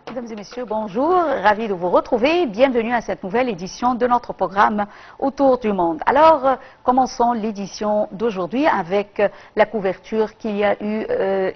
Mesdames et messieurs, bonjour, ravi de vous retrouver. Bienvenue à cette nouvelle édition de notre programme Autour du monde. Alors, commençons l'édition d'aujourd'hui avec la couverture qu'il y a eu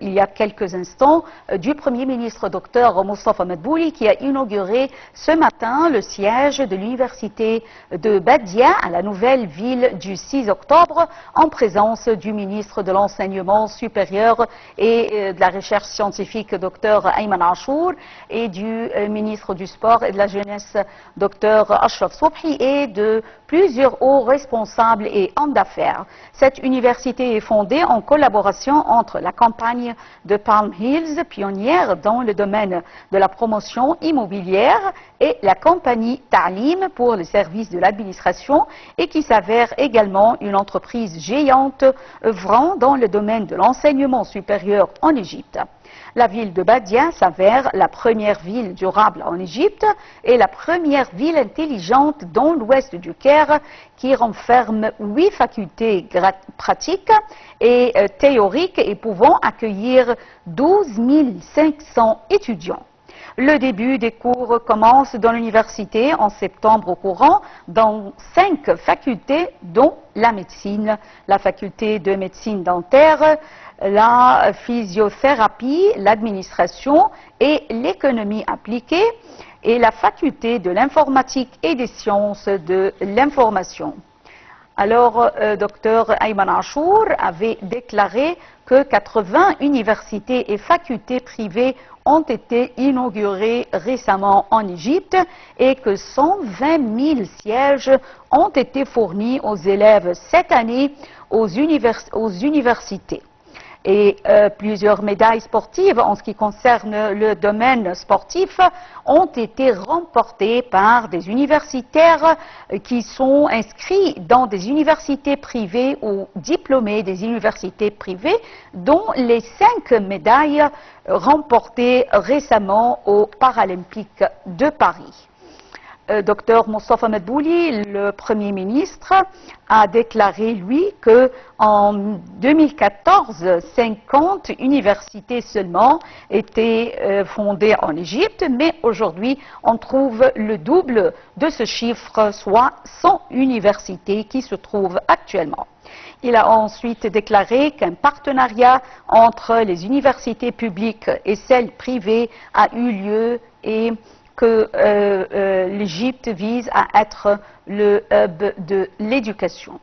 il y a quelques instants du Premier ministre Dr Mostafa Madbouli qui a inauguré ce matin le siège de l'Université de Badia à la nouvelle ville du 6 octobre en présence du ministre de l'Enseignement supérieur et de la Recherche scientifique Dr Ayman Achour et du ministre du Sport et de la Jeunesse, Dr Ashraf Sobhi, et de plusieurs hauts responsables et hommes d'affaires. Cette université est fondée en collaboration entre la campagne de Palm Hills, pionnière dans le domaine de la promotion immobilière, et la compagnie Ta'lim pour les services de l'administration, et qui s'avère également une entreprise géante œuvrant dans le domaine de l'enseignement supérieur en Égypte. La ville de Badia s'avère la première ville durable en Égypte et la première ville intelligente dans l'ouest du Caire qui renferme 8 facultés pratiques et théoriques et pouvant accueillir 12 500 étudiants. Le début des cours commence dans l'université en septembre courant dans 5 facultés dont la médecine, la faculté de médecine dentaire, la physiothérapie, l'administration et l'économie appliquée et la faculté de l'informatique et des sciences de l'information. Alors, Dr Ayman Achour avait déclaré que 80 universités et facultés privées ont été inaugurées récemment en Égypte et que 120 000 sièges ont été fournis aux élèves cette année aux universités. Et plusieurs médailles sportives en ce qui concerne le domaine sportif ont été remportées par des universitaires qui sont inscrits dans des universités privées ou diplômés des universités privées, dont les 5 médailles remportées récemment aux Paralympiques de Paris. Dr Mostafa Madbouli, le Premier ministre, a déclaré, lui, qu'en 2014, 50 universités seulement étaient fondées en Égypte, mais aujourd'hui, on trouve le double de ce chiffre, soit 100 universités qui se trouvent actuellement. Il a ensuite déclaré qu'un partenariat entre les universités publiques et celles privées a eu lieu et que l'Égypte vise à être le hub de l'éducation.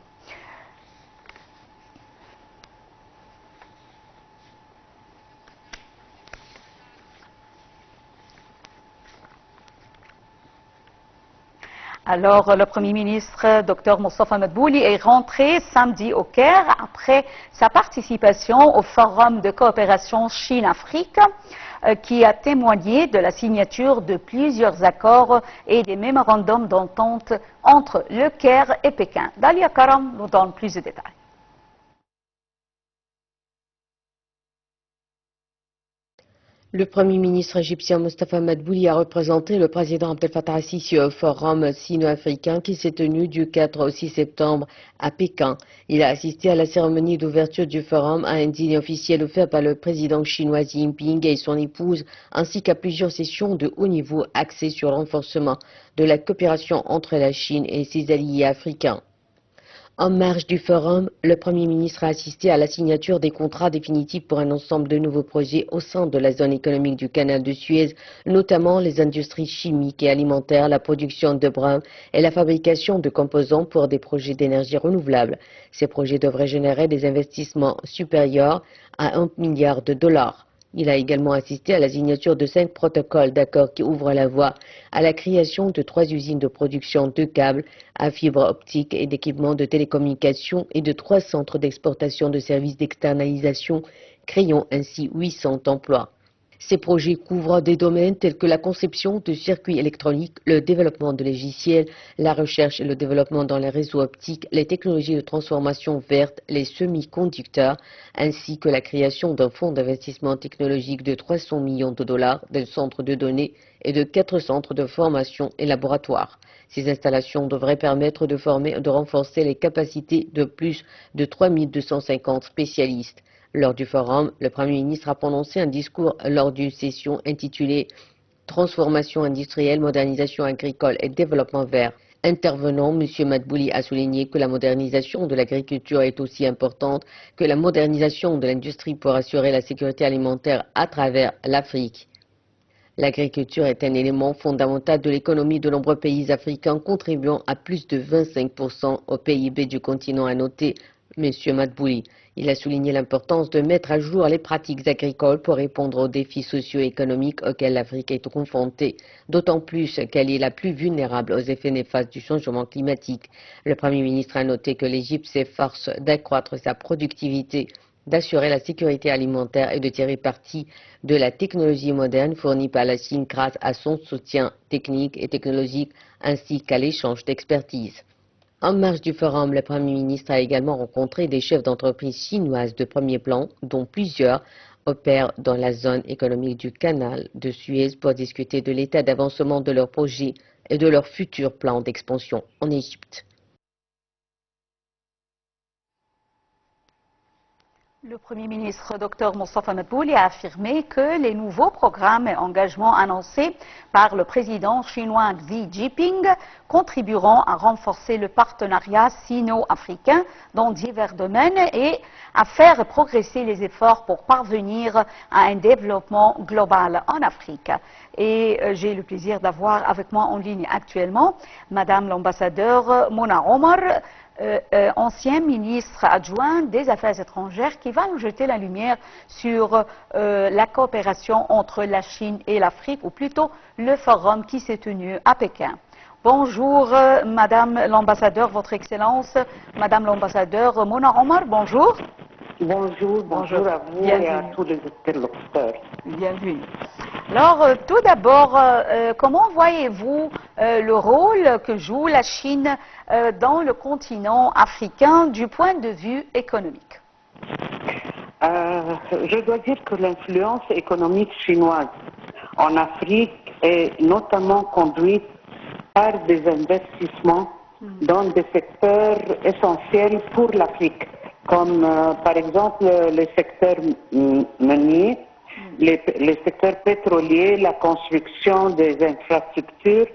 Alors, le Premier ministre, Dr Mostafa Madbouli, est rentré samedi au Caire après sa participation au Forum de coopération Chine-Afrique qui a témoigné de la signature de plusieurs accords et des mémorandums d'entente entre le Caire et Pékin. Dalia Karam nous donne plus de détails. Le Premier ministre égyptien Mostafa Madbouli a représenté le président Abdel Fattah al-Sisi au forum sino-africain qui s'est tenu du 4 au 6 septembre à Pékin. Il a assisté à la cérémonie d'ouverture du forum, à un dîner officiel offert par le président chinois Xi Jinping et son épouse, ainsi qu'à plusieurs sessions de haut niveau axées sur le renforcement de la coopération entre la Chine et ses alliés africains. En marge du forum, le Premier ministre a assisté à la signature des contrats définitifs pour un ensemble de nouveaux projets au sein de la zone économique du canal de Suez, notamment les industries chimiques et alimentaires, la production de brun et la fabrication de composants pour des projets d'énergie renouvelable. Ces projets devraient générer des investissements supérieurs à 1 milliard de dollars. Il a également assisté à la signature de 5 protocoles d'accords qui ouvrent la voie à la création de 3 usines de production de câbles à fibre optique et d'équipements de télécommunications et de 3 centres d'exportation de services d'externalisation, créant ainsi 800 emplois. Ces projets couvrent des domaines tels que la conception de circuits électroniques, le développement de logiciels, la recherche et le développement dans les réseaux optiques, les technologies de transformation verte, les semi-conducteurs, ainsi que la création d'un fonds d'investissement technologique de 300 millions de dollars, d'un centre de données et de 4 centres de formation et laboratoires. Ces installations devraient permettre de former et de renforcer les capacités de plus de 3 250 spécialistes. Lors du forum, le Premier ministre a prononcé un discours lors d'une session intitulée transformation industrielle, modernisation agricole et développement vert. Intervenant, M. Madbouli a souligné que la modernisation de l'agriculture est aussi importante que la modernisation de l'industrie pour assurer la sécurité alimentaire à travers l'Afrique. L'agriculture est un élément fondamental de l'économie de nombreux pays africains, contribuant à plus de 25% au PIB du continent, a noté M. Madbouli. Il a souligné l'importance de mettre à jour les pratiques agricoles pour répondre aux défis socio-économiques auxquels l'Afrique est confrontée, d'autant plus qu'elle est la plus vulnérable aux effets néfastes du changement climatique. Le Premier ministre a noté que l'Égypte s'efforce d'accroître sa productivité, d'assurer la sécurité alimentaire et de tirer parti de la technologie moderne fournie par la Chine grâce à son soutien technique et technologique ainsi qu'à l'échange d'expertise. En marge du forum, le Premier ministre a également rencontré des chefs d'entreprise chinoises de premier plan, dont plusieurs opèrent dans la zone économique du canal de Suez pour discuter de l'état d'avancement de leurs projets et de leurs futurs plans d'expansion en Égypte. Le Premier ministre Dr Mostafa Madbouli a affirmé que les nouveaux programmes et engagements annoncés par le président chinois Xi Jinping contribueront à renforcer le partenariat sino-africain dans divers domaines et à faire progresser les efforts pour parvenir à un développement global en Afrique. Et j'ai le plaisir d'avoir avec moi en ligne actuellement Madame l'ambassadeur Mona Omar, ancien ministre adjoint des Affaires étrangères, qui va nous jeter la lumière sur la coopération entre la Chine et l'Afrique, ou plutôt le forum qui s'est tenu à Pékin. Bonjour Madame l'ambassadeur, Votre Excellence, Madame l'ambassadeur Mona Omar, bonjour. Bonjour à vous. Bienvenue. Et à tous les interlocuteurs. Bienvenue. Alors, tout d'abord, comment voyez-vous le rôle que joue la Chine dans le continent africain du point de vue économique? Je dois dire que l'influence économique chinoise en Afrique est notamment conduite par des investissements dans des secteurs essentiels pour l'Afrique, comme par exemple les secteurs miniers, les secteurs pétroliers, la construction des infrastructures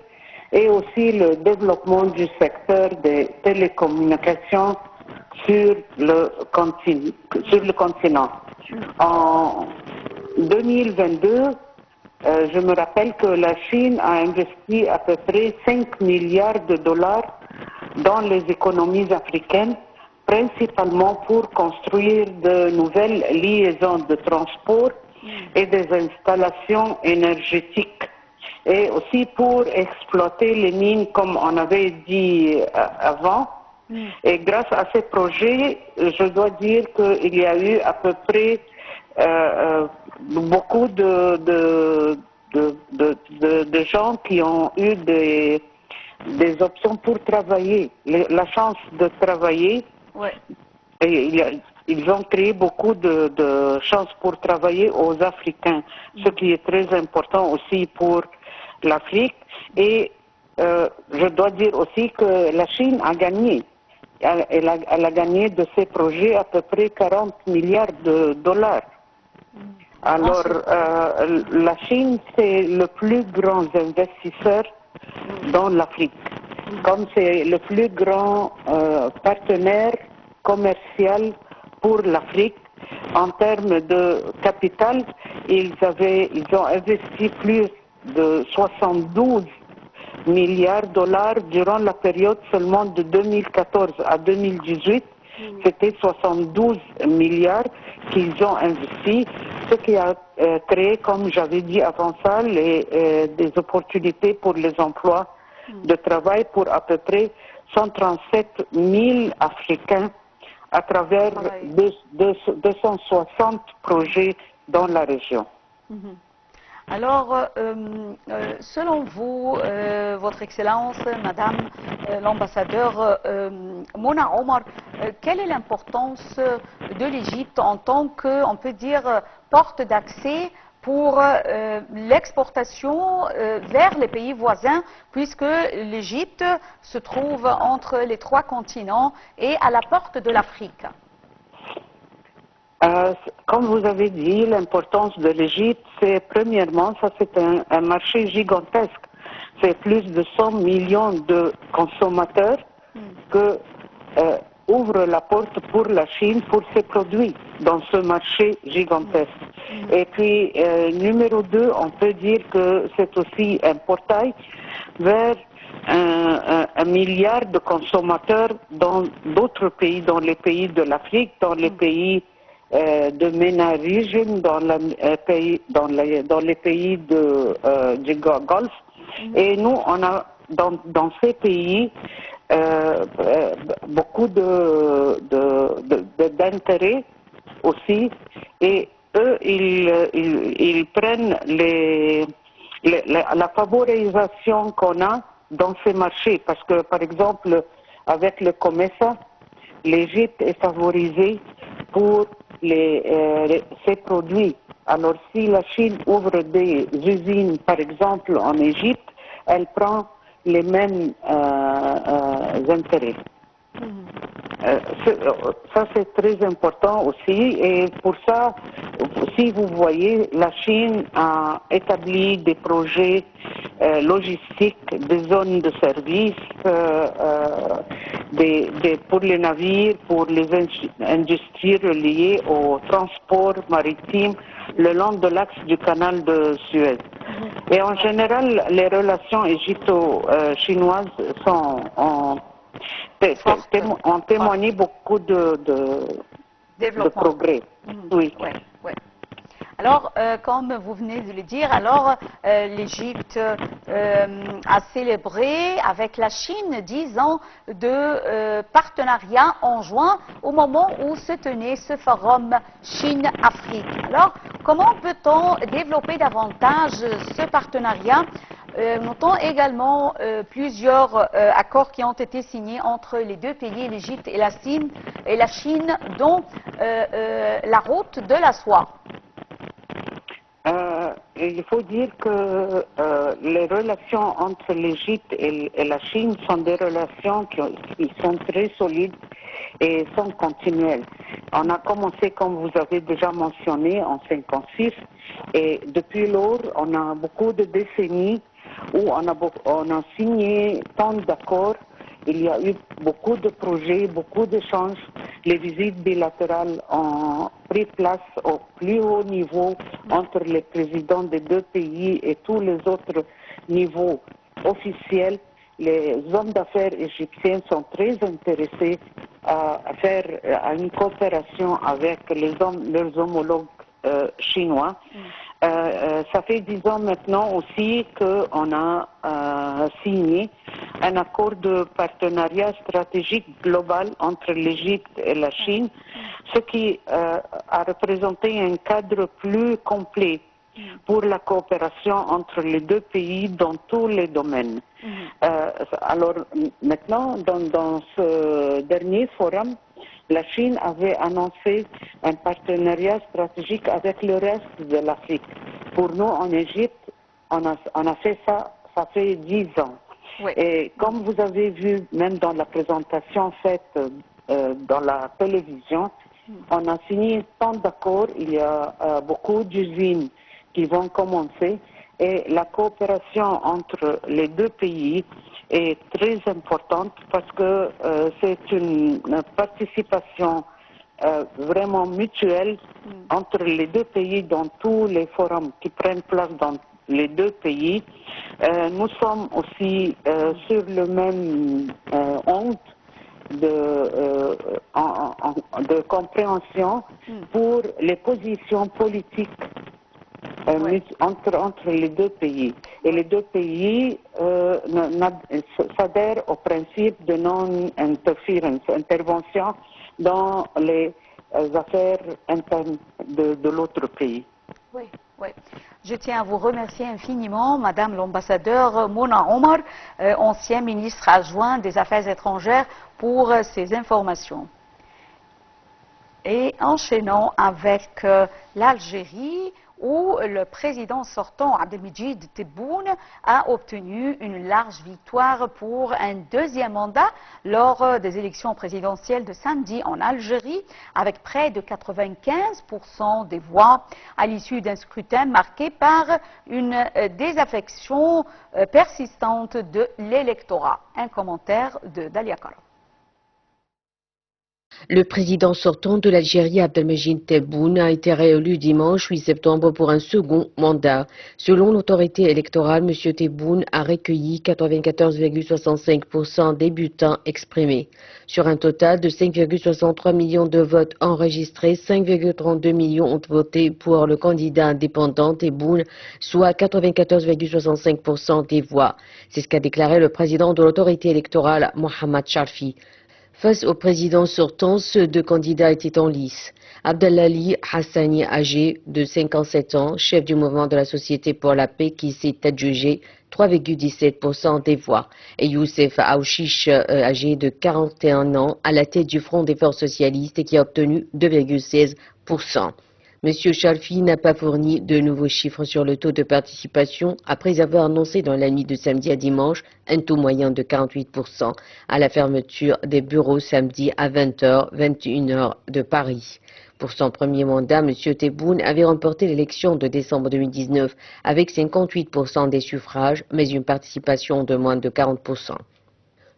et aussi le développement du secteur des télécommunications sur le continent. En 2022, je me rappelle que la Chine a investi à peu près 5 milliards de dollars dans les économies africaines, principalement pour construire de nouvelles liaisons de transport et des installations énergétiques, et aussi pour exploiter les mines comme on avait dit avant. Et grâce à ces projets, je dois dire qu'il y a eu à peu près beaucoup de gens qui ont eu des options pour travailler, la chance de travailler. Ouais. Et ils ont créé beaucoup de chances pour travailler aux Africains, ce qui est très important aussi pour l'Afrique. Et je dois dire aussi que la Chine a gagné. Elle a gagné de ces projets à peu près 40 milliards de dollars. Alors, la Chine, c'est le plus grand investisseur dans l'Afrique. Comme c'est le plus grand partenaire commercial pour l'Afrique en termes de capital, ils ont investi plus de 72 milliards de dollars durant la période seulement de 2014 à 2018. C'était 72 milliards qu'ils ont investis, ce qui a créé, comme j'avais dit avant ça, des opportunités pour les emplois de travail pour à peu près 137 000 Africains à travers 260 projets dans la région. Alors, selon vous, Votre Excellence, Madame l'ambassadeur Mona Omar, quelle est l'importance de l'Égypte en tant que, on peut dire, porte d'accès pour l'exportation vers les pays voisins, puisque l'Égypte se trouve entre les trois continents et à la porte de l'Afrique? Comme vous avez dit, l'importance de l'Égypte, c'est premièrement, ça c'est un marché gigantesque. C'est plus de 100 millions de consommateurs que ouvre la porte pour la Chine, pour ses produits dans ce marché gigantesque. Et puis, numéro 2, on peut dire que c'est aussi un portail vers un milliard de consommateurs dans d'autres pays, dans les pays de l'Afrique, dans les pays de MENA region, dans les pays du Golfe. Et nous, on a dans ces pays beaucoup d'intérêt aussi, et eux, ils prennent la favorisation qu'on a dans ces marchés, parce que par exemple, avec le COMESA, l'Égypte est favorisée pour ses produits. Alors si la Chine ouvre des usines, par exemple en Égypte, elle prend les mêmes intérêts. Ça c'est très important aussi, et pour ça, si vous voyez, la Chine a établi des projets logistiques, des zones de service pour les navires, pour les industries reliées au transport maritime le long de l'axe du canal de Suez. Et en général, les relations égypto-chinoises ont témoigné beaucoup de progrès. Oui. Ouais, ouais. Alors, comme vous venez de le dire, alors l'Égypte a célébré avec la Chine 10 ans de partenariat en juin, au moment où se tenait ce forum Chine-Afrique. Alors, comment peut-on développer davantage ce partenariat? Notons également plusieurs accords qui ont été signés entre les deux pays, l'Égypte et la Chine, dont la route de la soie. Il faut dire que les relations entre l'Égypte et la Chine sont des relations qui sont très solides et sont continuelles. On a commencé, comme vous avez déjà mentionné, en 1956, et depuis lors, on a beaucoup de décennies où on a signé tant d'accords. Il y a eu beaucoup de projets, beaucoup d'échanges. Les visites bilatérales ont pris place au plus haut niveau entre les présidents des deux pays et tous les autres niveaux officiels. Les hommes d'affaires égyptiens sont très intéressés à une coopération avec leurs homologues chinois. Ça fait 10 ans maintenant aussi qu'on a signé un accord de partenariat stratégique global entre l'Égypte et la Chine, ce qui a représenté un cadre plus complet pour la coopération entre les deux pays dans tous les domaines. Alors maintenant, dans ce dernier forum, la Chine avait annoncé un partenariat stratégique avec le reste de l'Afrique. Pour nous, en Égypte, on a fait ça fait 10 ans. Oui. Et comme vous avez vu, même dans la présentation faite dans la télévision, on a signé tant d'accords, il y a beaucoup d'usines qui vont commencer, et la coopération entre les deux pays est très importante parce que c'est une participation vraiment mutuelle entre les deux pays dans tous les forums qui prennent place dans les deux pays. Nous sommes aussi sur le même onde de compréhension pour les positions politiques entre les deux pays. Et les deux pays s'adhèrent au principe de non-interference, intervention dans les affaires internes de l'autre pays. Oui, oui. Je tiens à vous remercier infiniment, Madame l'ambassadeur Mona Omar, ancien ministre adjoint des Affaires étrangères, pour ces informations. Et enchaînons avec l'Algérie, où le président sortant, Abdelmejid Tebboune, a obtenu une large victoire pour un deuxième mandat lors des élections présidentielles de samedi en Algérie, avec près de 95% des voix à l'issue d'un scrutin marqué par une désaffection persistante de l'électorat. Un commentaire de Dalia Kara. Le président sortant de l'Algérie, Abdelmejid Tebboune, a été réélu dimanche 8 septembre pour un second mandat. Selon l'autorité électorale, M. Tebboune a recueilli 94,65% des bulletins exprimés. Sur un total de 5,63 millions de votes enregistrés, 5,32 millions ont voté pour le candidat indépendant Tebboune, soit 94,65% des voix. C'est ce qu'a déclaré le président de l'autorité électorale, Mohamed Charfi. Face au président sortant, ceux deux candidats étaient en lice. Abdellali Hassani, âgé de 57 ans, chef du mouvement de la Société pour la paix, qui s'est adjugé 3,17% des voix, et Youssef Aouchiche, âgé de 41 ans, à la tête du Front des forces socialistes, qui a obtenu 2,16%. M. Charfi n'a pas fourni de nouveaux chiffres sur le taux de participation après avoir annoncé dans la nuit de samedi à dimanche un taux moyen de 48% à la fermeture des bureaux samedi à 20h, 21h de Paris. Pour son premier mandat, M. Tebboune avait remporté l'élection de décembre 2019 avec 58% des suffrages, mais une participation de moins de 40%.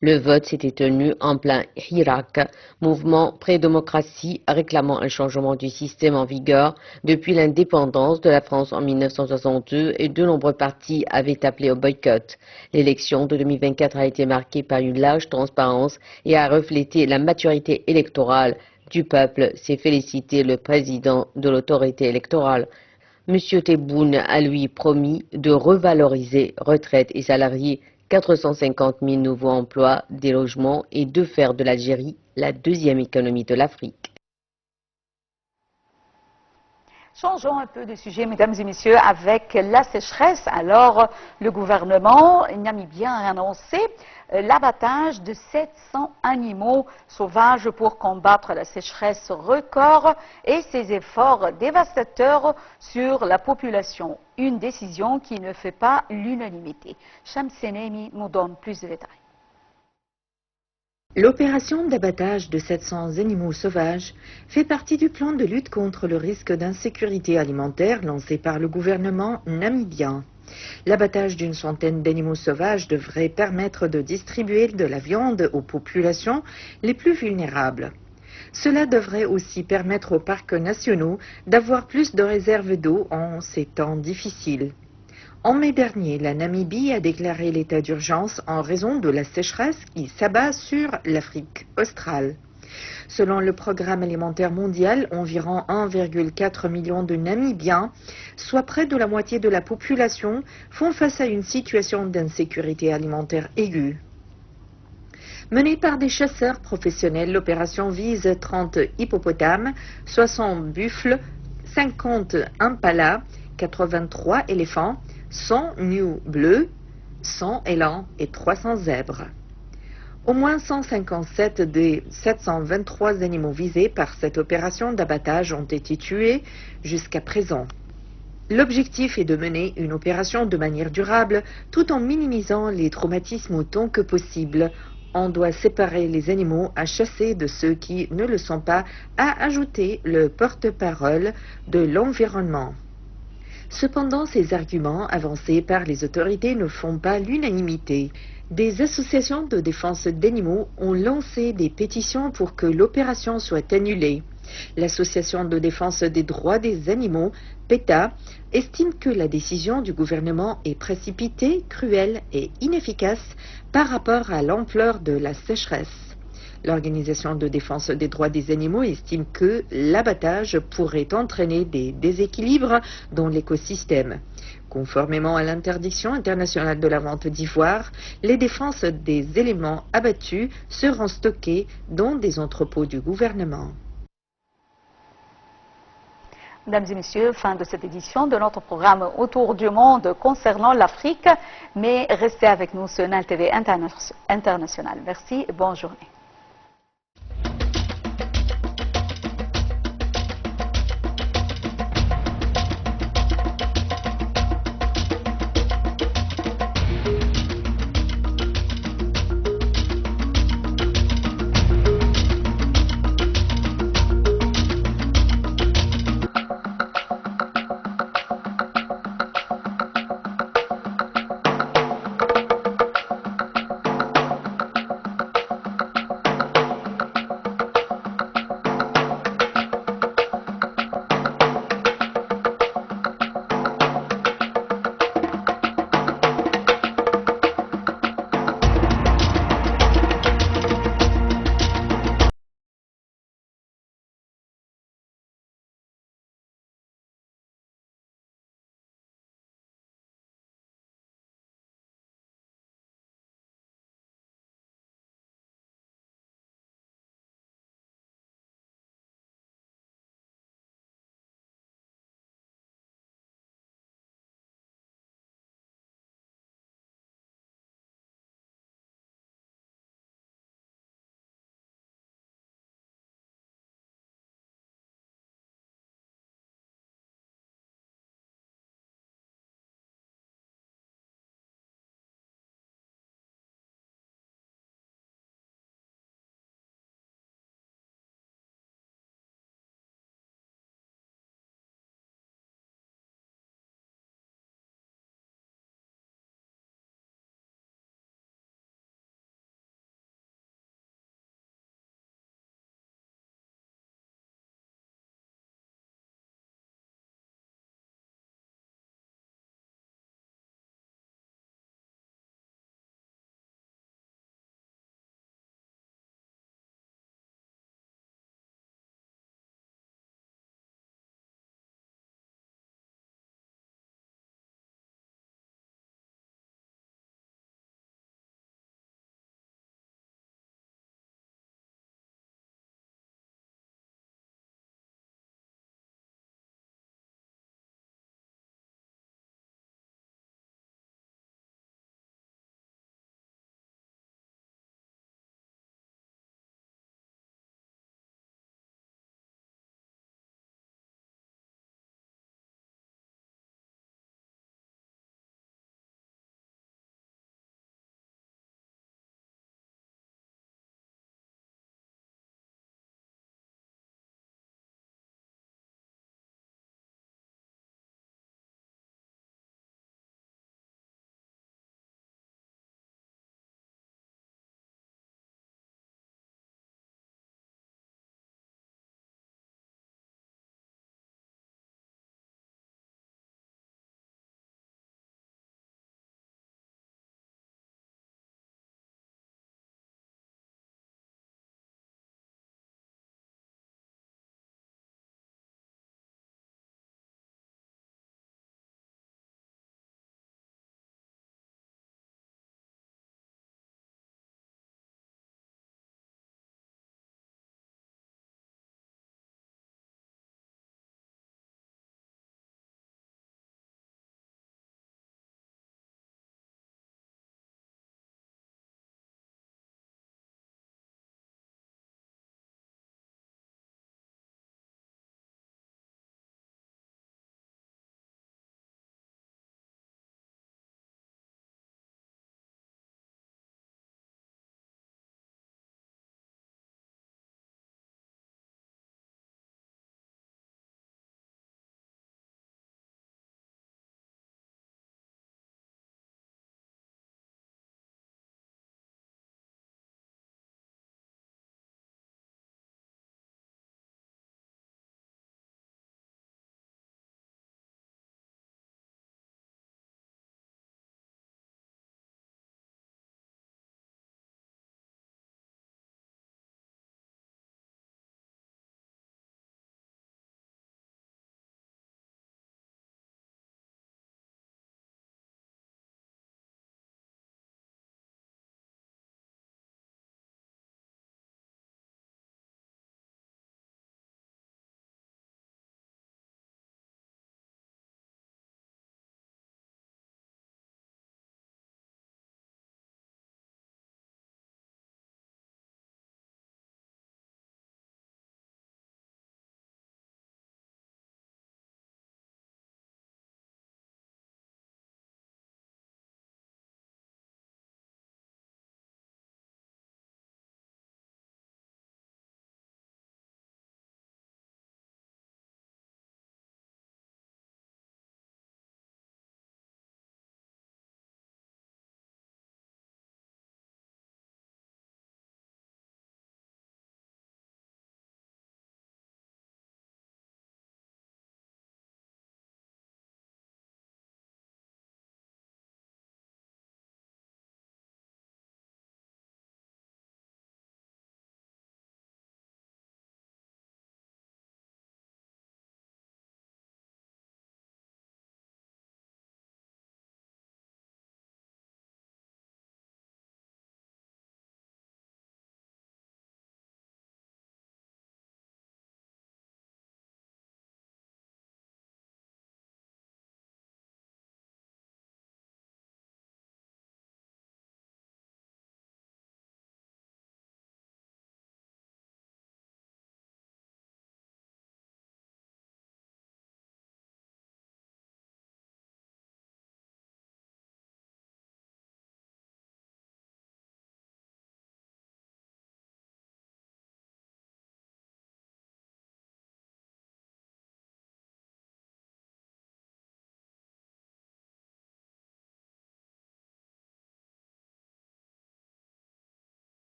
Le vote s'était tenu en plein Hirak, mouvement pré-démocratie réclamant un changement du système en vigueur depuis l'indépendance de la France en 1962, et de nombreux partis avaient appelé au boycott. L'élection de 2024 a été marquée par une large transparence et a reflété la maturité électorale du peuple, s'est félicité le président de l'autorité électorale. M. Tebboune a lui promis de revaloriser retraites et salariés, 450 000 nouveaux emplois, des logements, et de faire de l'Algérie la deuxième économie de l'Afrique. Changeons un peu de sujet, mesdames et messieurs, avec la sécheresse. Alors, le gouvernement namibien a annoncé l'abattage de 700 animaux sauvages pour combattre la sécheresse record et ses efforts dévastateurs sur la population. Une décision qui ne fait pas l'unanimité. Shamsenemi nous donne plus de détails. L'opération d'abattage de 700 animaux sauvages fait partie du plan de lutte contre le risque d'insécurité alimentaire lancé par le gouvernement namibien. L'abattage d'une centaine d'animaux sauvages devrait permettre de distribuer de la viande aux populations les plus vulnérables. Cela devrait aussi permettre aux parcs nationaux d'avoir plus de réserves d'eau en ces temps difficiles. En mai dernier, la Namibie a déclaré l'état d'urgence en raison de la sécheresse qui s'abat sur l'Afrique australe. Selon le Programme alimentaire mondial, environ 1,4 million de Namibiens, soit près de la moitié de la population, font face à une situation d'insécurité alimentaire aiguë. Menée par des chasseurs professionnels, l'opération vise 30 hippopotames, 60 buffles, 50 impalas, 83 éléphants, 100 gnous bleus, 100 élans et 300 zèbres. Au moins 157 des 723 animaux visés par cette opération d'abattage ont été tués jusqu'à présent. L'objectif est de mener une opération de manière durable tout en minimisant les traumatismes autant que possible. On doit séparer les animaux à chasser de ceux qui ne le sont pas, a ajouté le porte-parole de l'environnement. Cependant, ces arguments avancés par les autorités ne font pas l'unanimité. Des associations de défense d'animaux ont lancé des pétitions pour que l'opération soit annulée. L'association de défense des droits des animaux, PETA, estime que la décision du gouvernement est précipitée, cruelle et inefficace par rapport à l'ampleur de la sécheresse. L'Organisation de défense des droits des animaux estime que l'abattage pourrait entraîner des déséquilibres dans l'écosystème. Conformément à l'interdiction internationale de la vente d'ivoire, les défenses des éléments abattus seront stockées dans des entrepôts du gouvernement. Mesdames et messieurs, fin de cette édition de notre programme Autour du monde concernant l'Afrique. Mais restez avec nous sur NAL TV International. Merci et bonne journée.